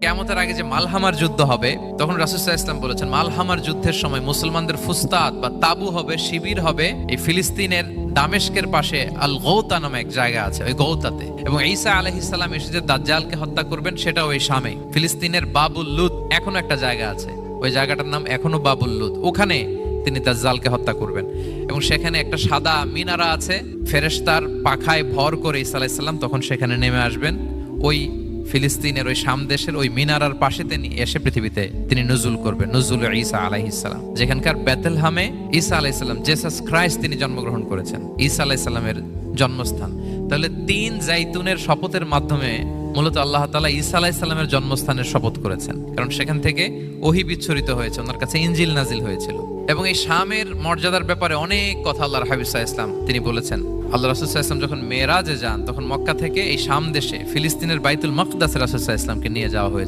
কিয়ামতের আগে যে মালহামার যুদ্ধ হবে, তখন রাসূল সাল্লাল্লাহু আলাইহি ওয়াসাল্লাম বলেছেন মালহামার যুদ্ধের সময় মুসলমানদের ফুস্তাদ বা তাবু হবে, শিবির হবে এই ফিলিস্তিনের দামেস্কের পাশে আল গৌতা নামে এক জায়গা আছে, ওই গৌতাতে। এবং ঈসা আলাইহিস সালাম এসে যে দাজ্জালকে হত্যা করবেন সেটাও ওই শামে। ফিলিস্তিনের বাবুল লুদ এখনো একটা জায়গা আছে, ওই জায়গাটার নাম এখনো বাবুল লুদ, ওখানে তিনি দাজ্জালকে হত্যা করবেন। এবং সেখানে একটা সাদা মিনারা আছে, ফেরেশতার পাখায় ভর করে ঈসা আলাইহিস সালাম তখন সেখানে নেমে আসবেন। ওই ফিলিস্তিনের ওই শাম দেশের ওই মিনারার পাশে তিনি এসে পৃথিবীতে তিনি নুজুল করবেন, নুজুল ঈসা আলাইহিস সালাম। যেখানকার বেথলহামে ঈসা আলাইহিস সালাম, জেসাস ক্রাইস্ট তিনি জন্মগ্রহণ করেছেন, ঈসা আলাইহিস সালামের জন্মস্থান। তাহলে 3 জাইতুনের শপথের মাধ্যমে মূলত আল্লাহ তাআলা ঈসা আলাইহিস সালামের জন্মস্থানের শপথ করেছেন, কারণ সেখান থেকে ওহী বিচ্ছুরিত হয়েছে, ওনার কাছে ইনজিল নাজিল হয়েছিল। এবং এই শামের মর্যাদার ব্যাপারে অনেক কথা আল্লাহর হাবিব সাল্লাল্লাহু আলাইহি ওয়াসাল্লাম তিনি বলেছেন। আল্লাহ রাসূল সাল্লাল্লাহু আলাইহি ওয়াসাল্লাম যখন মেরাজে যান, তখন মক্কা থেকে এই শাম দেশে ফিলিস্তিনের বাইতুল মাকদাসে রাসূল সাল্লাল্লাহু আলাইহি ওয়াসাল্লামকে নিয়ে যাওয়া হয়েছে।